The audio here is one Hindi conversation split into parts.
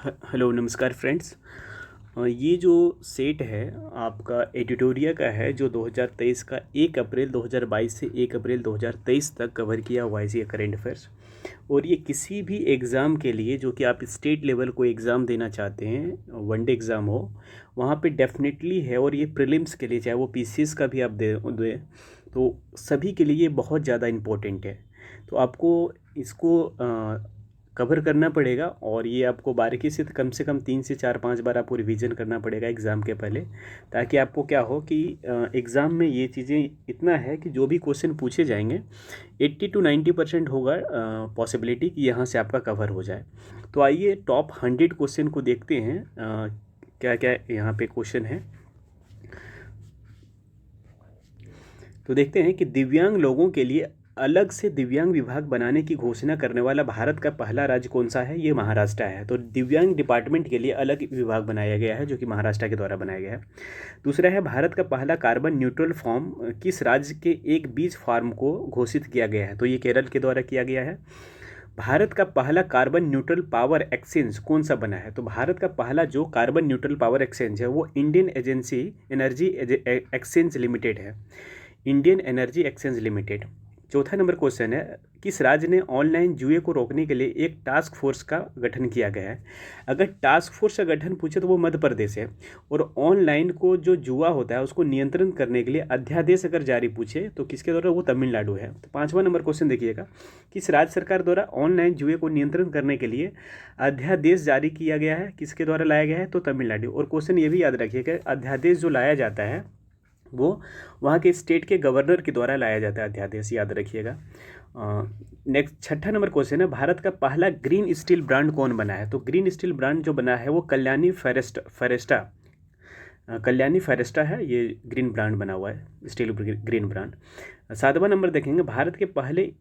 हेलो नमस्कार फ्रेंड्स। ये जो सेट है आपका एडिटोरिया का है जो 2023 का 1 अप्रैल 2022 से 1 अप्रैल 2023 तक कवर किया हुआ है ये करंट अफेयर्स। और ये किसी भी एग्ज़ाम के लिए जो कि आप स्टेट लेवल को एग्ज़ाम देना चाहते हैं, वनडे एग्ज़ाम हो, वहाँ पे डेफिनेटली है। और ये प्रीलिम्स के लिए चाहे वो पीसीएस का भी आप दें तो सभी के लिए ये बहुत ज़्यादा इम्पोर्टेंट है। तो आपको इसको कवर करना पड़ेगा और ये आपको बारीकी से कम 3 से 4 5 बार आपको रिवीजन करना पड़ेगा एग्ज़ाम के पहले, ताकि आपको क्या हो कि एग्ज़ाम में ये चीज़ें इतना है कि जो भी क्वेश्चन पूछे जाएंगे 80 to 90% होगा पॉसिबिलिटी कि यहाँ से आपका कवर हो जाए। तो आइए टॉप 100 क्वेश्चन को देखते हैं क्या क्या यहाँ पे क्वेश्चन है। तो देखते हैं कि दिव्यांग लोगों के लिए अलग से दिव्यांग विभाग बनाने की घोषणा करने वाला भारत का पहला राज्य कौन सा है। ये महाराष्ट्र है। तो दिव्यांग डिपार्टमेंट के लिए अलग विभाग बनाया गया है जो कि महाराष्ट्र के द्वारा बनाया गया है। दूसरा है भारत का पहला कार्बन न्यूट्रल फॉर्म किस राज्य के एक बीज फार्म को घोषित किया गया है। तो ये केरल के द्वारा किया गया है। भारत का पहला कार्बन न्यूट्रल पावर एक्सचेंज कौन सा बना है। तो भारत का पहला जो कार्बन न्यूट्रल पावर एक्सचेंज है वो इंडियन एनर्जी एक्सचेंज लिमिटेड है, इंडियन एनर्जी एक्सचेंज लिमिटेड। चौथा नंबर क्वेश्चन है किस राज्य ने ऑनलाइन जुए को रोकने के लिए एक टास्क फोर्स का गठन किया गया है। अगर टास्क फोर्स का गठन पूछे तो वो मध्य प्रदेश है। और ऑनलाइन को जो जुआ होता है उसको नियंत्रण करने के लिए अध्यादेश अगर जारी पूछे तो किसके द्वारा, वो तमिलनाडु है। तो पांचवा नंबर क्वेश्चन देखिएगा किस राज्य सरकार द्वारा ऑनलाइन जुए को नियंत्रण करने के लिए अध्यादेश जारी किया गया है, किसके द्वारा लाया गया है, तो तमिलनाडु। और क्वेश्चन ये भी याद रखिएगा अध्यादेश जो लाया जाता है वो वहाँ के स्टेट के गवर्नर के द्वारा लाया जाता है अध्यादेश, याद रखिएगा। नेक्स्ट छठा नंबर क्वेश्चन है भारत का पहला ग्रीन स्टील ब्रांड कौन बना है। तो ग्रीन स्टील ब्रांड जो बना है वो कल्याणी फेरेस्टा है। ये ग्रीन ब्रांड बना हुआ है, स्टील ग्रीन ब्रांड। सातवां नंबर देखेंगे भारत के पहले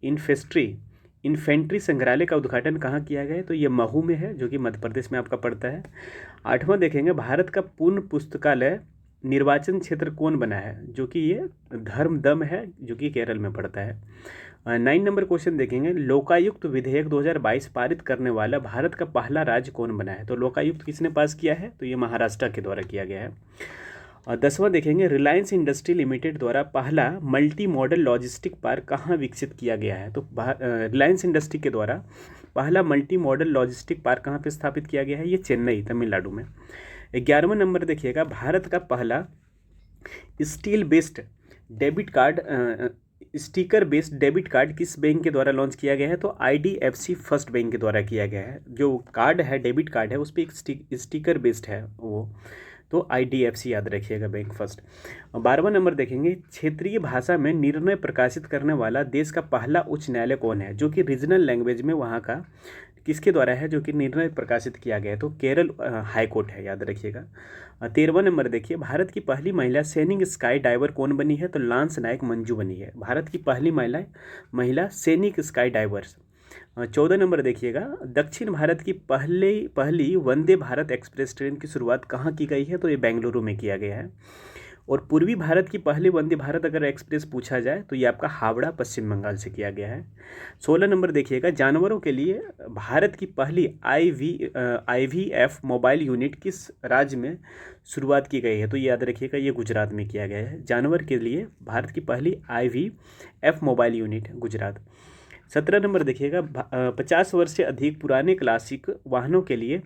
इन्फेंट्री संग्रहालय का उद्घाटन कहाँ किया गया है। तो ये महू में है जो कि मध्य प्रदेश में आपका पड़ता है। आठवां देखेंगे भारत का पूर्ण पुस्तकालय निर्वाचन क्षेत्र कौन बना है, जो कि ये धर्मदम है जो कि केरल में पड़ता है। 9 नंबर क्वेश्चन देखेंगे लोकायुक्त विधेयक 2022 पारित करने वाला भारत का पहला राज्य कौन बना है। तो लोकायुक्त किसने पास किया है, तो ये महाराष्ट्र के द्वारा किया गया है। और 10वां देखेंगे रिलायंस इंडस्ट्री लिमिटेड द्वारा पहला मल्टी मॉडल लॉजिस्टिक पार्क कहाँ विकसित किया गया है। तो रिलायंस इंडस्ट्री के द्वारा पहला मल्टी मॉडल लॉजिस्टिक पार्क कहाँ पे स्थापित किया गया है, ये चेन्नई तमिलनाडु में। 11वां नंबर देखिएगा भारत का पहला स्टीकर बेस्ड डेबिट कार्ड किस बैंक के द्वारा लॉन्च किया गया है। तो IDFC फर्स्ट बैंक के द्वारा किया गया है। जो कार्ड है, डेबिट कार्ड है, उस पर एक स्टिकर बेस्ड है वो, तो IDFC याद रखिएगा बैंक फर्स्ट। 12वां नंबर देखेंगे क्षेत्रीय भाषा में निर्णय प्रकाशित करने वाला देश का पहला उच्च न्यायालय कौन है, जो कि रीजनल लैंग्वेज में वहाँ का किसके द्वारा है, जो कि निर्णय प्रकाशित किया गया है। तो केरल हाई कोर्ट है, याद रखिएगा। 13वां नंबर देखिए भारत की पहली महिला सैनिक स्काई डाइवर कौन बनी है। तो लांस नायक मंजू बनी है, भारत की पहली महिला सैनिक स्काई डाइवर्स। 14 नंबर देखिएगा दक्षिण भारत की पहली वंदे भारत एक्सप्रेस ट्रेन की शुरुआत कहाँ की गई है। तो ये बेंगलुरु में किया गया है। और पूर्वी भारत की पहली वंदे भारत अगर एक्सप्रेस पूछा जाए तो ये आपका हावड़ा पश्चिम बंगाल से किया गया है। 16 नंबर देखिएगा जानवरों के लिए भारत की पहली IVF मोबाइल यूनिट किस राज्य में शुरुआत की गई है। तो ये याद रखिएगा ये गुजरात में किया गया है। जानवर के लिए भारत की पहली IVF mobile unit Gujarat. 17 number देखिएगा 50 वर्ष से अधिक पुराने क्लासिक वाहनों के लिए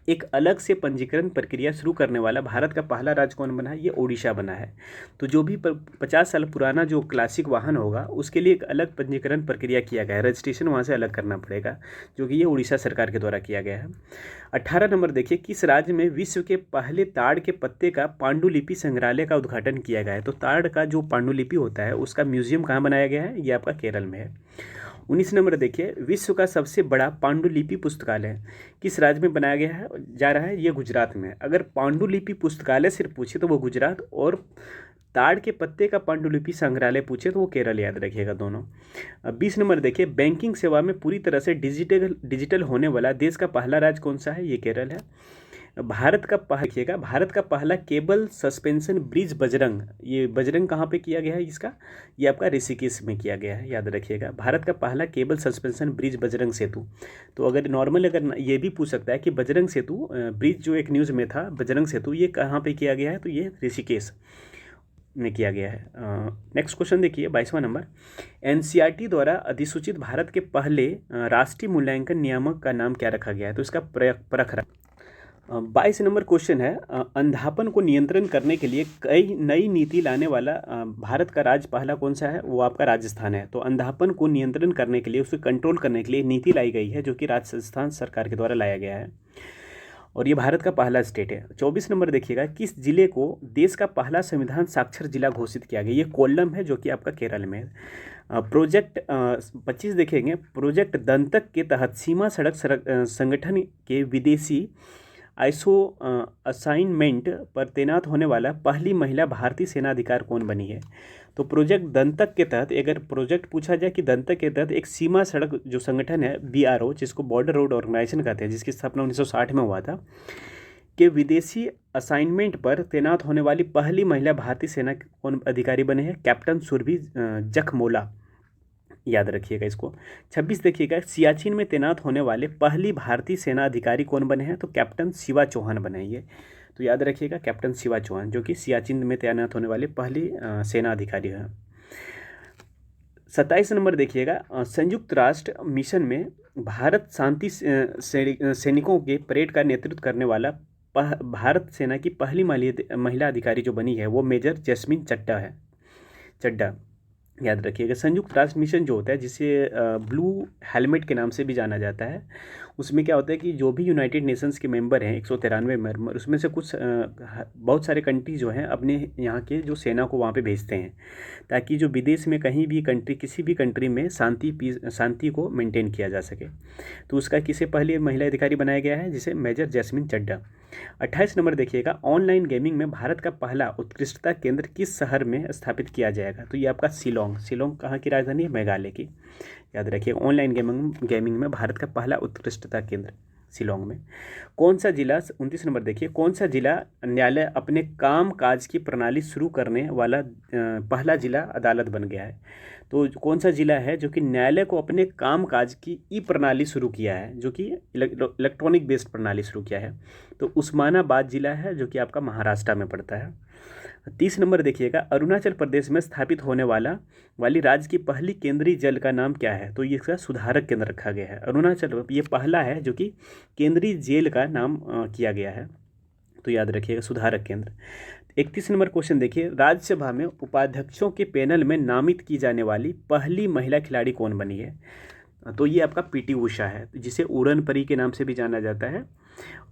एक अलग से पंजीकरण प्रक्रिया शुरू करने वाला भारत का पहला राज्य कौन बना है, ये ओडिशा बना है। तो जो भी 50 साल पुराना जो क्लासिक वाहन होगा उसके लिए एक अलग पंजीकरण प्रक्रिया किया गया है, रजिस्ट्रेशन वहाँ से अलग करना पड़ेगा, जो कि ये उड़ीसा सरकार के द्वारा किया गया है। 18 नंबर देखिए किस राज्य में विश्व के पहले ताड़ के पत्ते का पांडुलिपि संग्रहालय का उद्घाटन किया गया है। तो ताड़ का जो पांडुलिपि होता है उसका म्यूजियम कहाँ बनाया गया है, ये आपका केरल में है। 19 नंबर देखिए विश्व का सबसे बड़ा पांडुलिपि पुस्तकालय किस राज्य में बनाया गया है जा रहा है, ये गुजरात में। अगर पांडुलिपि पुस्तकालय सिर्फ पूछे तो वो गुजरात, और ताड़ के पत्ते का पांडुलिपि संग्रहालय पूछे तो वो केरल, याद रखिएगा दोनों। 20 नंबर देखिए बैंकिंग सेवा में पूरी तरह से डिजिटल होने वाला देश का पहला राज्य कौन सा है, ये केरल है। देखिएगा, भारत का पहला केबल सस्पेंशन ब्रिज बजरंग, ये बजरंग कहाँ पे किया गया है इसका, ये आपका ऋषिकेश में किया गया है, याद रखिएगा। भारत का पहला केबल सस्पेंशन ब्रिज बजरंग सेतु। तो अगर नॉर्मल अगर ये भी पूछ सकता है कि बजरंग सेतु ब्रिज जो एक न्यूज़ में था, बजरंग सेतु ये कहाँ पे किया गया है, तो ये ऋषिकेश में किया गया है। नेक्स्ट क्वेश्चन देखिए 22वां नंबर, एनसीईआरटी द्वारा अधिसूचित भारत के पहले राष्ट्रीय मूल्यांकन नियामक का नाम क्या रखा गया है, तो इसका परख 22 नंबर क्वेश्चन है, अंधापन को नियंत्रण करने के लिए कई नई नीति लाने वाला भारत का राज्य पहला कौन सा है, वो आपका राजस्थान है। तो अंधापन को नियंत्रण करने के लिए, उसे कंट्रोल करने के लिए नीति लाई गई है, जो कि राजस्थान सरकार के द्वारा लाया गया है, और ये भारत का पहला स्टेट है। 24 नंबर देखिएगा, किस जिले को देश का पहला संविधान साक्षर जिला घोषित किया गया, ये कोल्लम है, जो कि आपका केरल में है। प्रोजेक्ट 25 देखेंगे, प्रोजेक्ट दंतक के तहत सीमा सड़क संगठन के विदेशी आईएसओ असाइनमेंट पर तैनात होने वाला पहली महिला भारतीय सेना अधिकारी कौन बनी है। तो प्रोजेक्ट दंतक के तहत, अगर प्रोजेक्ट पूछा जाए कि दंतक के तहत एक सीमा सड़क जो संगठन है बीआरओ, जिसको बॉर्डर रोड ऑर्गेनाइजेशन कहते हैं, जिसकी स्थापना 1960 में हुआ था, के विदेशी असाइनमेंट पर तैनात होने वाली पहली महिला भारतीय सेना कौन अधिकारी बने हैं, कैप्टन सुरभि जखमोला, याद रखिएगा इसको। 26 देखिएगा, सियाचिन में तैनात होने वाले पहली भारतीय सेना अधिकारी कौन बने हैं, तो कैप्टन शिवा चौहान बने हैं ये, तो याद रखिएगा कैप्टन शिवा चौहान, जो कि सियाचिन में तैनात होने वाले पहली सेना अधिकारी हैं। 27 नंबर देखिएगा, संयुक्त राष्ट्र मिशन में भारत शांति सैनिकों के परेड का नेतृत्व करने वाला भारत सेना की पहली महिला अधिकारी जो बनी है, वो मेजर जैस्मिन चड्ढा, याद रखिएगा। संयुक्त राष्ट्र मिशन जो होता है, जिसे ब्लू हेलमेट के नाम से भी जाना जाता है, उसमें क्या होता है कि जो भी यूनाइटेड नेशंस के मेंबर हैं 193 मेंबर, उसमें से कुछ बहुत सारे कंट्री जो हैं अपने यहाँ के जो सेना को वहाँ पे भेजते हैं, ताकि जो विदेश में कहीं भी कंट्री, किसी भी कंट्री में शांति को मेंटेन किया जा सके। तो उसका किसे पहली महिला अधिकारी बनाया गया है, जिसे मेजर जैस्मिन चड्ढा। 28 नंबर देखिएगा, ऑनलाइन गेमिंग में भारत का पहला उत्कृष्टता केंद्र किस शहर में स्थापित किया जाएगा, तो ये आपका शिलोंग कहाँ की राजधानी है, मेघालय की, याद रखिए। ऑनलाइन गेमिंग में भारत का पहला उत्कृष्टता केंद्र शिलोंग में। कौन सा जिला, 29 नंबर देखिए, कौन सा जिला न्यायालय अपने काम काज की प्रणाली शुरू करने वाला पहला जिला अदालत बन गया है। तो कौन सा जिला है जो कि न्यायालय को अपने काम काज की ई प्रणाली शुरू किया है, जो कि इलेक्ट्रॉनिक बेस्ड प्रणाली शुरू किया है, तो उस्मानाबाद जिला है, जो कि आपका महाराष्ट्र में पड़ता है। 30 नंबर देखिएगा, अरुणाचल प्रदेश में स्थापित होने वाली राज्य की पहली केंद्रीय जेल का नाम क्या है, तो ये इसका सुधारक केंद्र रखा गया है। अरुणाचल ये पहला है जो कि केंद्रीय जेल का नाम किया गया है, तो याद रखिएगा सुधारक केंद्र। 31 नंबर क्वेश्चन देखिए, राज्यसभा में उपाध्यक्षों के पैनल में नामित की जाने वाली पहली महिला खिलाड़ी कौन बनी है, तो ये आपका पीटी उषा है, जिसे उड़न परी के नाम से भी जाना जाता है।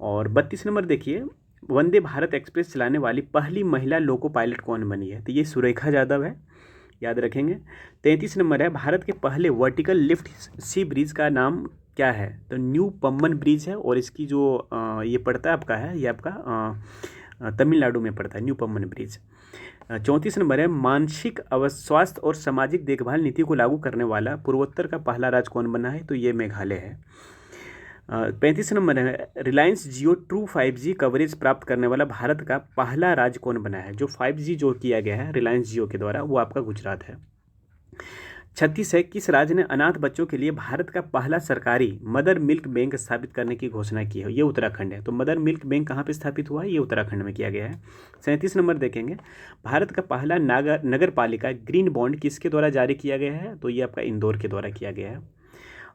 और 32 नंबर देखिए, वंदे भारत एक्सप्रेस चलाने वाली पहली महिला लोको पायलट कौन बनी है, तो ये सुरेखा यादव है, याद रखेंगे। 33 नंबर है, भारत के पहले वर्टिकल लिफ्ट सी ब्रिज का नाम क्या है, तो न्यू पम्बन ब्रिज है, और इसकी जो ये पड़ता है आपका है, ये आपका तमिलनाडु में पड़ता है न्यू पम्बन ब्रिज। 34 नंबर है, मानसिक स्वास्थ्य और सामाजिक देखभाल नीति को लागू करने वाला पूर्वोत्तर का पहला राज्य कौन बना है, तो ये मेघालय है। 35 नंबर है, रिलायंस जियो ट्रू 5G कवरेज प्राप्त करने वाला भारत का पहला राज्य कौन बना है, जो 5G जो किया गया है रिलायंस जियो के द्वारा, वो आपका गुजरात है। 36 है, किस राज्य ने अनाथ बच्चों के लिए भारत का पहला सरकारी मदर मिल्क बैंक स्थापित करने की घोषणा की है, ये उत्तराखंड है। तो मदर मिल्क बैंक कहाँ पे स्थापित हुआ है, ये उत्तराखंड में किया गया है। 37 नंबर देखेंगे, भारत का पहला नगर पालिका ग्रीन बॉन्ड किसके द्वारा जारी किया गया है, तो ये आपका इंदौर के द्वारा किया गया है।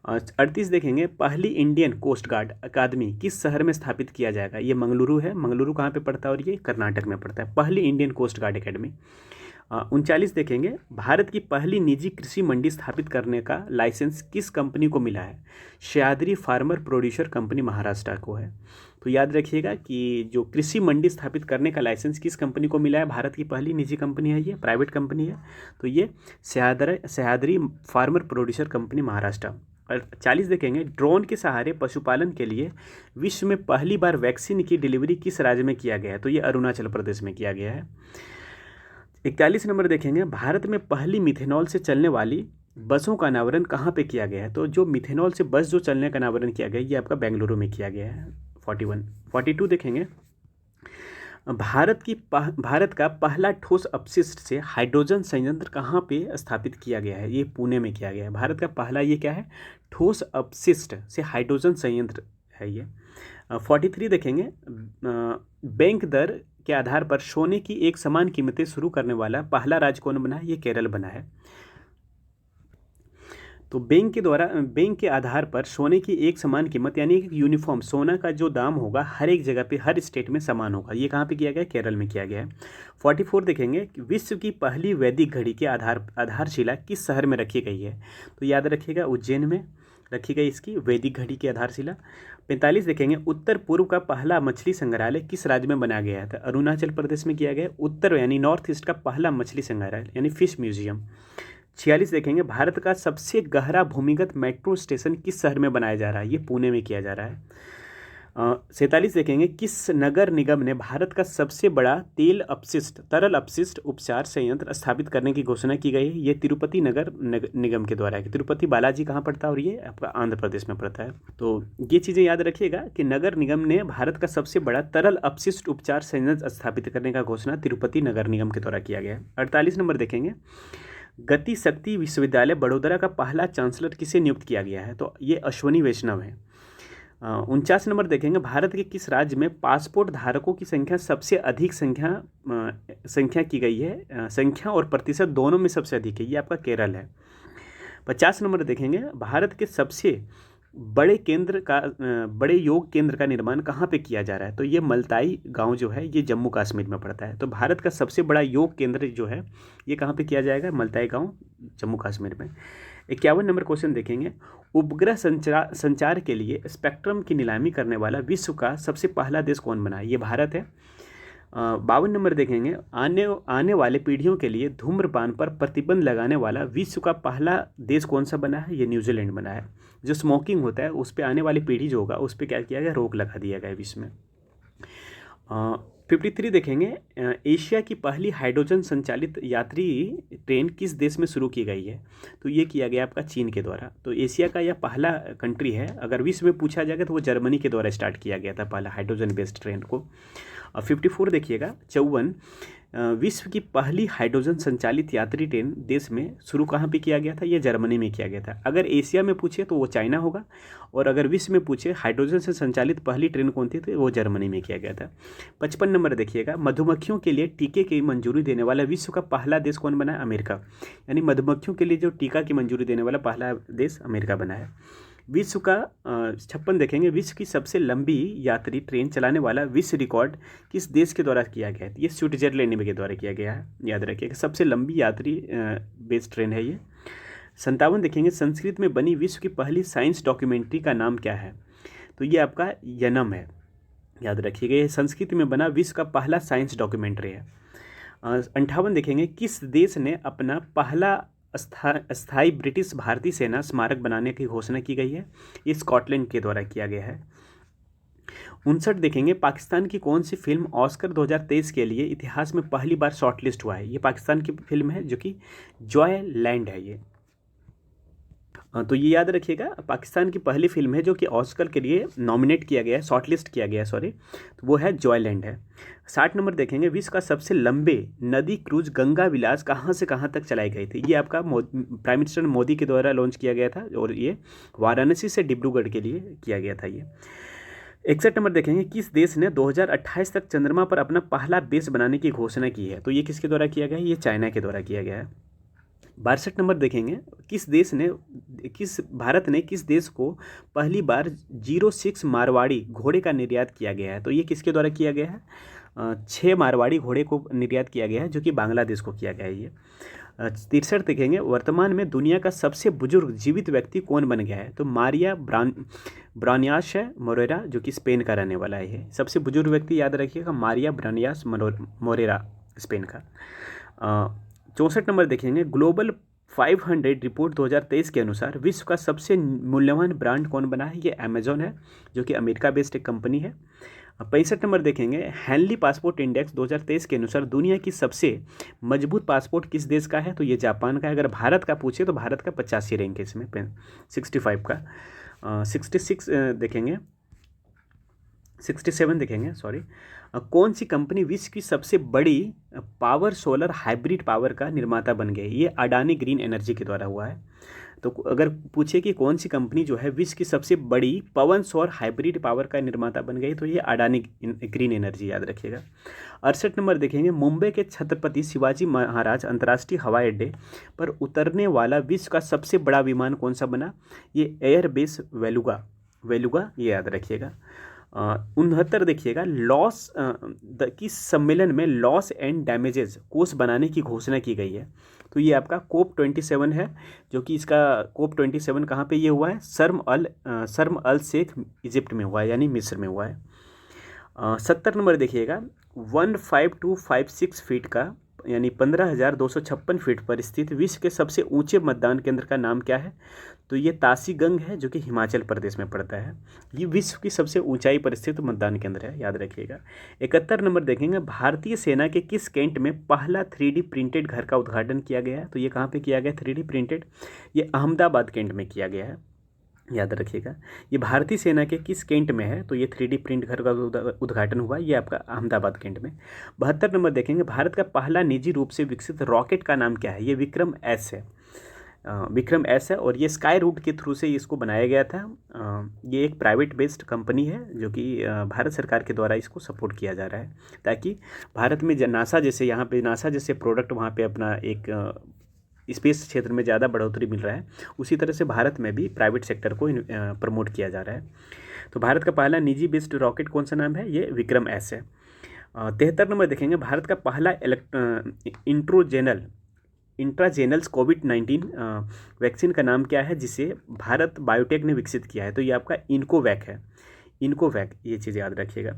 38 देखेंगे, पहली इंडियन कोस्ट गार्ड अकादमी किस शहर में स्थापित किया जाएगा, ये मंगलुरु है, मंगलुरु कहाँ पे पड़ता है, और ये कर्नाटक में पड़ता है, पहली इंडियन कोस्ट गार्ड अकेडमी। 39 देखेंगे, भारत की पहली निजी कृषि मंडी स्थापित करने का लाइसेंस किस कंपनी को मिला है, Sahyadri farmer producer company Maharashtra को है। तो याद रखिएगा कि जो कृषि मंडी स्थापित करने का लाइसेंस किस कंपनी को मिला है, भारत की पहली निजी कंपनी है, ये प्राइवेट कंपनी है, तो ये Sahyadri farmer producer company Maharashtra. और 40 देखेंगे, ड्रोन के सहारे पशुपालन के लिए विश्व में पहली बार वैक्सीन की डिलीवरी किस राज्य में किया गया है, तो ये अरुणाचल प्रदेश में किया गया है। 41 नंबर देखेंगे, भारत में पहली मिथेनॉल से चलने वाली बसों का अनावरण कहाँ पे किया गया है, तो जो मिथेनॉल से बस जो चलने का अनावरण किया गया है, ये आपका बेंगलुरु में किया गया है। 41। 42 देखेंगे, भारत का पहला ठोस अपशिष्ट से हाइड्रोजन संयंत्र कहाँ पे स्थापित किया गया है? ये पुणे में किया गया है। भारत का पहला ये क्या है? ठोस अपशिष्ट से हाइड्रोजन संयंत्र है ये। 43 देखेंगे, बैंक दर के आधार पर सोने की एक समान कीमतें शुरू करने वाला पहला राज्य कौन बना है? ये केरल बना है। तो बैंक के आधार पर सोने की एक समान कीमत यानी एक यूनिफॉर्म सोना का जो दाम होगा हर एक जगह पे हर स्टेट में समान होगा। ये कहाँ पे किया गया है? केरल में किया गया है। 44 देखेंगे, विश्व की पहली वैदिक घड़ी के आधारशिला किस शहर में रखी गई है? तो याद रखिएगा, उज्जैन में रखी गई इसकी वैदिक घड़ी की आधारशिला। 45 देखेंगे, उत्तर पूर्व का पहला मछली संग्रहालय किस राज्य में बनाया गया था? अरुणाचल प्रदेश में किया गया। उत्तर यानी नॉर्थ ईस्ट का पहला मछली संग्रहालय यानी फिश म्यूजियम। 46 देखेंगे, भारत का सबसे गहरा भूमिगत मेट्रो स्टेशन किस शहर में बनाया जा रहा है? ये पुणे में किया जा रहा है। 47 देखेंगे, किस नगर निगम ने भारत का सबसे बड़ा तरल अपशिष्ट उपचार संयंत्र स्थापित करने की घोषणा की गई है? ये तिरुपति नगर निगम के द्वारा है। तिरुपति बालाजी कहाँ पड़ता है? और ये आपका आंध्र प्रदेश में पड़ता है। तो ये चीज़ें याद रखिएगा कि नगर निगम ने भारत का सबसे बड़ा तरल अपशिष्ट उपचार संयंत्र स्थापित करने का घोषणा तिरुपति नगर निगम के द्वारा किया गया है। 48 नंबर देखेंगे, गति शक्ति विश्वविद्यालय बड़ोदरा का पहला चांसलर किसे नियुक्त किया गया है? तो ये अश्वनी वैष्णव है। 49 नंबर देखेंगे, भारत के किस राज्य में पासपोर्ट धारकों की संख्या सबसे अधिक संख्या की गई है? संख्या और प्रतिशत दोनों में सबसे अधिक है। ये आपका केरल है। 50 नंबर देखेंगे, भारत के सबसे बड़े योग केंद्र का निर्माण कहाँ पे किया जा रहा है? तो ये मल्ताई गांव जो है ये जम्मू कश्मीर में पड़ता है। तो भारत का सबसे बड़ा योग केंद्र जो है ये कहाँ पे किया जाएगा? मल्ताई गांव जम्मू कश्मीर में। 51 नंबर क्वेश्चन देखेंगे, उपग्रह संचार के लिए स्पेक्ट्रम की नीलामी करने वाला विश्व का सबसे पहला देश कौन बना है? ये भारत है। 52 नंबर देखेंगे, आने वाले पीढ़ियों के लिए धूम्रपान पर प्रतिबंध लगाने वाला विश्व का पहला देश कौन सा बना है? ये न्यूजीलैंड बना है। जो स्मोकिंग होता है उस पर आने वाली पीढ़ी जो होगा उस पर क्या किया गया? रोक लगा दिया गया विश्व में। 53 देखेंगे, एशिया की पहली हाइड्रोजन संचालित यात्री ट्रेन किस देश में शुरू की गई है? तो ये किया गया आपका चीन के द्वारा। तो एशिया का यह पहला कंट्री है। अगर विश्व में पूछा जाएगा तो वो जर्मनी के द्वारा स्टार्ट किया गया था पहला हाइड्रोजन बेस्ड ट्रेन को। 54 देखिएगा, 54, विश्व की पहली हाइड्रोजन संचालित यात्री ट्रेन देश में शुरू कहाँ पे किया गया था? ये जर्मनी में किया गया था। अगर एशिया में पूछे तो वो चाइना होगा, और अगर विश्व में पूछे हाइड्रोजन से संचालित पहली ट्रेन कौन थी तो वो जर्मनी में किया गया था। 55 नंबर देखिएगा, मधुमक्खियों के लिए टीके की मंजूरी देने वाला विश्व का पहला देश कौन बना है? अमेरिका। यानी मधुमक्खियों के लिए जो टीका की मंजूरी देने वाला पहला देश अमेरिका बना है। विश्व का 56 देखेंगे, विश्व की सबसे लंबी यात्री ट्रेन चलाने वाला विश्व रिकॉर्ड किस देश के द्वारा किया गया है? ये स्विट्जरलैंड के द्वारा किया गया है। याद रखिएगा, सबसे लंबी यात्री बेस्ड ट्रेन है ये। 57 देखेंगे, संस्कृत में बनी विश्व की पहली साइंस डॉक्यूमेंट्री का नाम क्या है? तो ये आपका यनम है। याद रखिएगा, ये संस्कृत में बना विश्व का पहला साइंस डॉक्यूमेंट्री है। 58 देखेंगे, किस देश ने अपना पहला स्थायी ब्रिटिश भारतीय सेना स्मारक बनाने की घोषणा की गई है? ये स्कॉटलैंड के द्वारा किया गया है। 59 देखेंगे, पाकिस्तान की कौन सी फिल्म ऑस्कर 2023 के लिए इतिहास में पहली बार शॉर्टलिस्ट हुआ है? ये पाकिस्तान की फिल्म है जो कि जॉय लैंड है ये। तो ये याद रखिएगा, पाकिस्तान की पहली फिल्म है जो कि ऑस्कर के लिए नॉमिनेट किया गया है, शॉर्टलिस्ट किया गया है, सॉरी, तो वो है जॉयलैंड है। 60 नंबर देखेंगे, विश्व का सबसे लंबे नदी क्रूज गंगा विलास कहाँ से कहाँ तक चलाई गई थी? ये आपका प्राइम मिनिस्टर मोदी के द्वारा लॉन्च किया गया था, और ये वाराणसी से डिब्रूगढ़ के लिए किया गया था ये। 61 नंबर देखेंगे, किस देश ने 2028 तक चंद्रमा पर अपना पहला बेस बनाने की घोषणा की है? तो ये किसके द्वारा किया गया है? ये चाइना के द्वारा किया गया है। 62 नंबर देखेंगे, भारत ने किस देश को पहली बार 06 मारवाड़ी घोड़े का निर्यात किया गया है? तो ये किसके द्वारा किया गया है? 6 मारवाड़ी घोड़े को निर्यात किया गया है जो कि बांग्लादेश को किया गया है ये। 63 देखेंगे, वर्तमान में दुनिया का सबसे बुजुर्ग जीवित व्यक्ति कौन बन गया है? तो मारिया ब्रानियास है मोरेरा, जो कि स्पेन का रहने वाला है। ये सबसे बुजुर्ग व्यक्ति याद रखिएगा, मारिया ब्रानियास मोरेरा, स्पेन का। 64 नंबर देखेंगे, ग्लोबल 500 रिपोर्ट 2023 के अनुसार विश्व का सबसे मूल्यवान ब्रांड कौन बना है? ये अमेजॉन है जो कि अमेरिका बेस्ड एक कंपनी है। 65 नंबर देखेंगे, हैंनली पासपोर्ट इंडेक्स 2023 के अनुसार दुनिया की सबसे मजबूत पासपोर्ट किस देश का है? तो ये जापान का है। अगर भारत का पूछे तो भारत का 85 रैंक है इसमें 65 का। 66 देखेंगे, 67 देखेंगे, सॉरी। कौन सी कंपनी विश्व की सबसे बड़ी पावर सोलर हाइब्रिड पावर का निर्माता बन गई? ये अडानी ग्रीन एनर्जी के द्वारा हुआ है। तो अगर पूछे कि कौन सी कंपनी जो है विश्व की सबसे बड़ी पवन सौर हाइब्रिड पावर का निर्माता बन गई, तो ये अडानी ग्रीन एनर्जी, याद रखिएगा। 68 नंबर देखेंगे, मुंबई के छत्रपति शिवाजी महाराज अंतर्राष्ट्रीय हवाई अड्डे पर उतरने वाला विश्व का सबसे बड़ा विमान कौन सा बना? ये एयरबेस वेलुगा, वेलुगा, ये याद रखिएगा। 69 देखिएगा, लॉस की सम्मेलन में लॉस एंड डैमेजेस कोष बनाने की घोषणा की गई है। तो ये आपका COP27 है, जो कि इसका COP27 कहाँ पे ये हुआ है? शर्म अल शेख इजिप्ट में हुआ है, यानी मिस्र में हुआ है। 70 नंबर देखिएगा, 15256 फीट का यानी 15,256 फीट पर स्थित विश्व के सबसे ऊंचे मतदान केंद्र का नाम क्या है? तो ये तासीगंग है, जो कि हिमाचल प्रदेश में पड़ता है। ये विश्व की सबसे ऊंचाई पर स्थित मतदान केंद्र है, याद रखिएगा। 71 नंबर देखेंगे, भारतीय सेना के किस कैंट में पहला 3D प्रिंटेड घर का उद्घाटन किया गया है? तो ये कहाँ पे किया गया 3D प्रिंटेड? ये अहमदाबाद कैंट में किया गया है, याद रखिएगा। ये भारतीय सेना के किस कैंट में है? तो ये 3D प्रिंट घर का उद्घाटन हुआ, ये आपका अहमदाबाद कैंट में। 72 नंबर देखेंगे, भारत का पहला निजी रूप से विकसित रॉकेट का नाम क्या है? ये विक्रम एस है, विक्रम एस है, और ये स्काई रूट के थ्रू से इसको बनाया गया था। ये एक प्राइवेट बेस्ड कंपनी है, जो कि भारत सरकार के द्वारा इसको सपोर्ट किया जा रहा है, ताकि भारत में नासा जैसे, यहाँ पे नासा जैसे प्रोडक्ट वहाँ पे अपना एक स्पेस क्षेत्र में ज़्यादा बढ़ोतरी मिल रहा है, उसी तरह से भारत में भी प्राइवेट सेक्टर को प्रमोट किया जा रहा है। तो भारत का पहला निजी बेस्ड रॉकेट कौन सा नाम है? ये विक्रम एस है। 73 नंबर देखेंगे, भारत का पहला इंट्राजेनल्स कोविड-19 वैक्सीन का नाम क्या है, जिसे भारत बायोटेक ने विकसित किया है? तो ये आपका इनकोवैक है, इनकोवैक, ये चीज़ याद रखिएगा।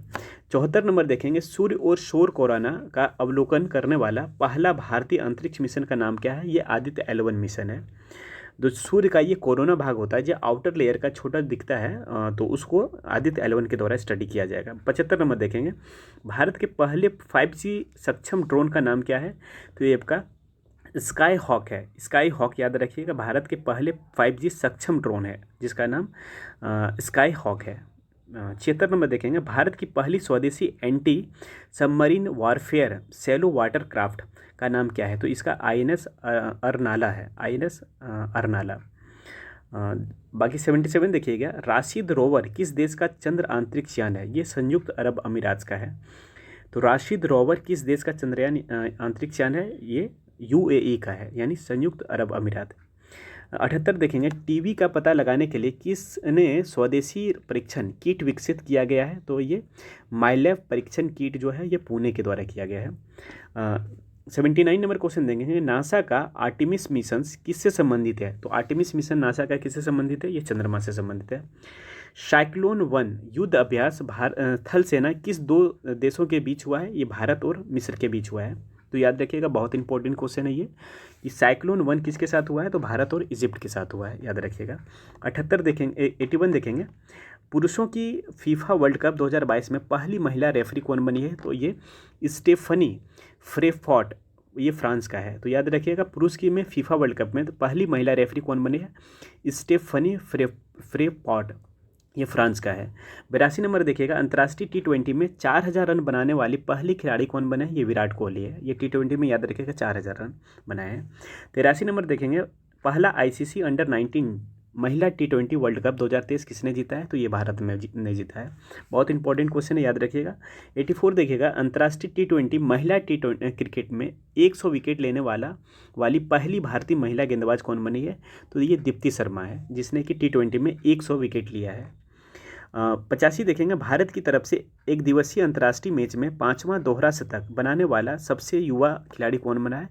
74 नंबर देखेंगे, सूर्य और सौर कोरोना का अवलोकन करने वाला पहला भारतीय अंतरिक्ष मिशन का नाम क्या है? ये आदित्य L1 मिशन है। जो सूर्य का ये कोरोना भाग होता है, जो आउटर लेयर का छोटा दिखता है, तो उसको आदित्य L1 के द्वारा स्टडी किया जाएगा। 75 नंबर देखेंगे, भारत के पहले 5G सक्षम ड्रोन का नाम क्या है? तो ये आपका स्काई हॉक है, स्काई हॉक, याद रखिएगा। भारत के पहले 5G सक्षम ड्रोन है, जिसका नाम स्काई हॉक है। 76 नंबर देखेंगे, भारत की पहली स्वदेशी anti submarine warfare shallow water craft का नाम क्या है? तो इसका INS अरनाला है, INS अरनाला। बाकी 77 देखिएगा, राशिद रोवर किस देश का चंद्र अंतरिक्ष यान है? ये संयुक्त अरब अमीरात का है। तो राशिद रोवर किस देश का चंद्रयान अंतरिक्ष यान है? ये UAE का है, यानी संयुक्त अरब अमीरात। 78 देखेंगे, टीबी का पता लगाने के लिए किसने स्वदेशी परीक्षण किट विकसित किया गया है? तो ये माइलैब परीक्षण किट जो है, ये पुणे के द्वारा किया गया है। 79 नंबर क्वेश्चन देंगे, नासा का आर्टेमिस मिशन किससे संबंधित है? तो आर्टेमिस मिशन नासा का किससे संबंधित है? ये चंद्रमा से संबंधित है। साइक्लोन 1 युद्ध अभ्यास थल सेना किस दो देशों के बीच हुआ है? ये भारत और मिस्र के बीच हुआ है। तो याद रखिएगा, बहुत इंपॉर्टेंट क्वेश्चन है ये, कि साइक्लोन 1 किसके साथ हुआ है? तो भारत और इजिप्ट के साथ हुआ है, याद रखिएगा। 78 देखेंगे, 81 देखेंगे, पुरुषों की फीफा वर्ल्ड कप 2022 में पहली महिला रेफरी कौन बनी है? तो ये स्टेफनी फ्रेफॉर्ट, ये फ्रांस का है। तो याद रखिएगा, पुरुष की में फीफा वर्ल्ड कप में तो पहली महिला रेफरी कौन बनी है? स्टेफनी फ्रेफॉर्ट, ये फ्रांस का है। 82 नंबर देखिएगा, अंतर्राष्ट्रीय T20 में 4000 रन बनाने वाली पहली खिलाड़ी कौन बने? ये विराट कोहली है। ये T20 में याद रखिएगा 4000 रन बनाए हैं। 83 नंबर देखेंगे, पहला ICC अंडर-19 महिला T20 वर्ल्ड कप 2023 किसने जीता है? तो ये भारत में ने जीता है। बहुत इंपॉर्टेंट क्वेश्चन है, याद रखिएगा। 84 देखिएगा, अंतर्राष्ट्रीय T20 महिला T20 क्रिकेट में 100 विकेट लेने वाली पहली भारतीय महिला गेंदबाज कौन बनी है? तो ये दीप्ति शर्मा है, जिसने कि T20 में 100 विकेट लिया है। 85 देखेंगे, भारत की तरफ से एक दिवसीय अंतर्राष्ट्रीय मैच में 5वां दोहरा शतक बनाने वाला सबसे युवा खिलाड़ी कौन बना है?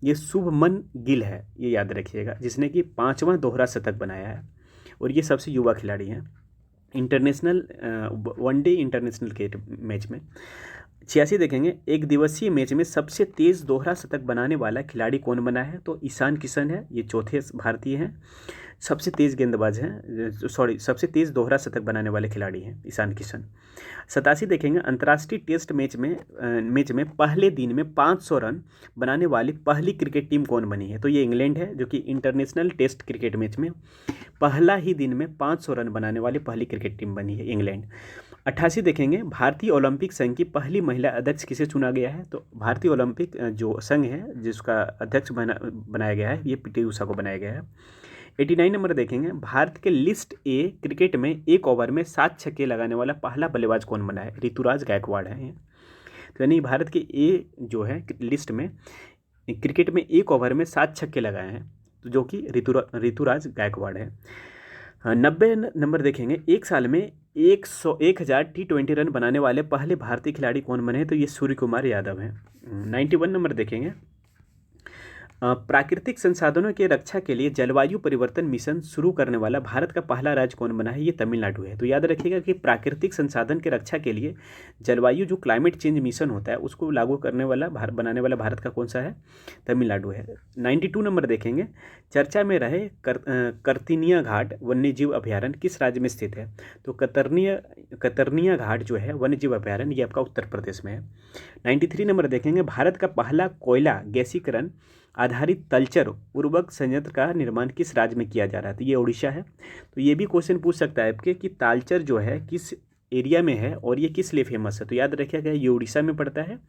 ये शुभमन गिल है, ये याद रखिएगा, जिसने कि 5वां दोहरा शतक बनाया है, और ये सबसे युवा खिलाड़ी हैं international one day international cricket match में। 86 देखेंगे, एक दिवसीय मैच में सबसे तेज़ दोहरा शतक बनाने वाला खिलाड़ी कौन बना है? तो ईशान किशन है, ये चौथे भारतीय हैं, सबसे तेज़ गेंदबाज हैं, सबसे तेज़ दोहरा शतक बनाने वाले खिलाड़ी हैं ईशान किशन। 87 देखेंगे, अंतर्राष्ट्रीय टेस्ट मैच में पहले दिन में 500 रन बनाने वाली पहली क्रिकेट टीम कौन बनी है? तो ये इंग्लैंड है, जो कि इंटरनेशनल टेस्ट क्रिकेट मैच में पहला ही दिन में 500 रन बनाने वाली पहली क्रिकेट टीम बनी है, इंग्लैंड। 88 देखेंगे, भारतीय ओलंपिक संघ की पहली महिला अध्यक्ष किसे चुना गया है? तो भारतीय ओलंपिक जो संघ है जिसका अध्यक्ष बनाया गया है, ये पीटी उषा को बनाया गया है। 89 नंबर देखेंगे, भारत के लिस्ट ए क्रिकेट में एक ओवर में 7 छक्के लगाने वाला पहला बल्लेबाज कौन बना है? ऋतुराज गायकवाड़ है ये। तो यानी भारत के ए जो है लिस्ट में क्रिकेट में एक ओवर में 7 छक्के लगाए हैं, तो जो कि ऋतुराज गायकवाड़ है। 90 नंबर देखेंगे, एक साल में 1000 T20 रन बनाने वाले पहले भारतीय खिलाड़ी कौन बने हैं? तो ये सूर्य कुमार यादव हैं। 91 नंबर देखेंगे, प्राकृतिक संसाधनों की रक्षा के लिए जलवायु परिवर्तन मिशन शुरू करने वाला भारत का पहला राज्य कौन बना है? ये तमिलनाडु है। तो याद रखिएगा कि प्राकृतिक संसाधन की रक्षा के लिए जलवायु जो क्लाइमेट चेंज मिशन होता है उसको लागू करने वाला बनाने वाला भारत का कौन सा है? तमिलनाडु है। 92 नंबर देखेंगे, चर्चा में रहे कर्तनिया घाट वन्यजीव अभ्यारण्य किस राज्य में स्थित है? तो कतरनिया घाट जो है वन्यजीव अभ्यारण्य ये आपका उत्तर प्रदेश में है। 93 नंबर देखेंगे, भारत का पहला कोयला गैसीकरण आधारित तलचर उर्वरक संयंत्र का निर्माण किस राज्य में किया जा रहा है? तो ये उड़ीसा है। तो ये भी क्वेश्चन पूछ सकता है आपके कि तालचर जो है किस एरिया में है और ये किस लिए फेमस है? तो याद रखिएगा ये उड़ीसा में पड़ता है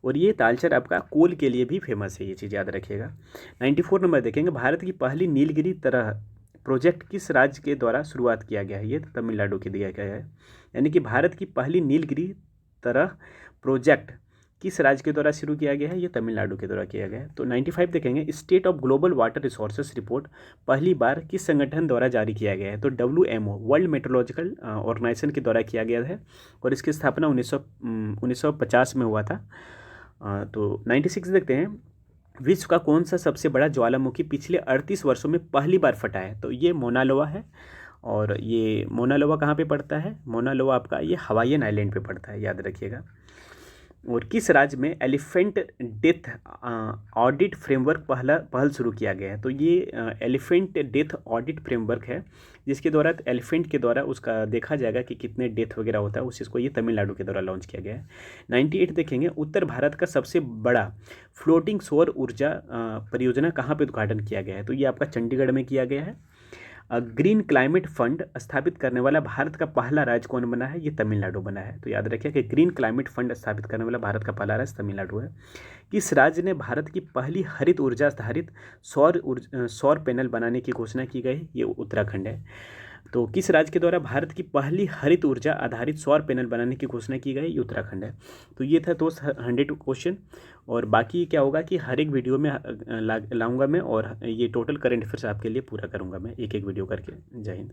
और ये तालचर आपका कोल के लिए भी फेमस है, ये चीज़ याद रखिएगा। 94 नंबर देखेंगे, भारत की पहली नीलगिरी तरह प्रोजेक्ट किस राज्य के द्वारा शुरुआत किया गया है? ये तमिलनाडु के दिया गया है। यानी कि भारत की पहली नीलगिरी तरह प्रोजेक्ट किस राज्य के द्वारा शुरू किया गया है? ये तमिलनाडु के द्वारा किया गया है। तो 95 देखेंगे, state of global water resources report पहली बार किस संगठन द्वारा जारी किया गया है? तो WMO वर्ल्ड मेट्रोलॉजिकल ऑर्गेनाइजेशन के द्वारा किया गया है और इसकी स्थापना 1950 में हुआ था। तो 96 देखते हैं, विश्व का कौन सा सबसे बड़ा ज्वालामुखी पिछले 38 वर्षों में पहली बार फटा है? तो ये मोना लोआ है। और ये मोना लोआ कहाँ पे पड़ता है? मोना लोआ आपका ये हवाईयन आइलैंड पे पड़ता है, याद रखिएगा। और किस राज्य में एलिफेंट डेथ ऑडिट फ्रेमवर्क पहल शुरू किया गया है? तो ये एलिफेंट डेथ ऑडिट फ्रेमवर्क है जिसके द्वारा एलिफेंट के द्वारा उसका देखा जाएगा कि कितने डेथ वगैरह होता है, उस चीज़ को ये तमिलनाडु के द्वारा लॉन्च किया गया है। 98 देखेंगे, उत्तर भारत का सबसे बड़ा फ्लोटिंग सौर ऊर्जा परियोजना कहाँ पर उद्घाटन किया गया है? तो ये आपका चंडीगढ़ में किया गया है। ग्रीन क्लाइमेट फंड स्थापित करने वाला भारत का पहला राज्य कौन बना है? ये तमिलनाडु बना है। तो याद रखिए कि ग्रीन क्लाइमेट फंड स्थापित करने वाला भारत का पहला राज्य तमिलनाडु है। किस राज्य ने भारत की पहली हरित ऊर्जा आधारित सौर पैनल बनाने की घोषणा की गई? ये उत्तराखंड है। तो किस राज्य के द्वारा भारत की पहली हरित ऊर्जा आधारित सौर पैनल बनाने की घोषणा की गई? ये उत्तराखंड है। तो ये था दोस्त 100 क्वेश्चन, और बाकी क्या होगा कि हर एक वीडियो में लाऊंगा मैं और ये टोटल करंट अफेयर्स आपके लिए पूरा करूंगा मैं एक एक वीडियो करके। जय हिंद।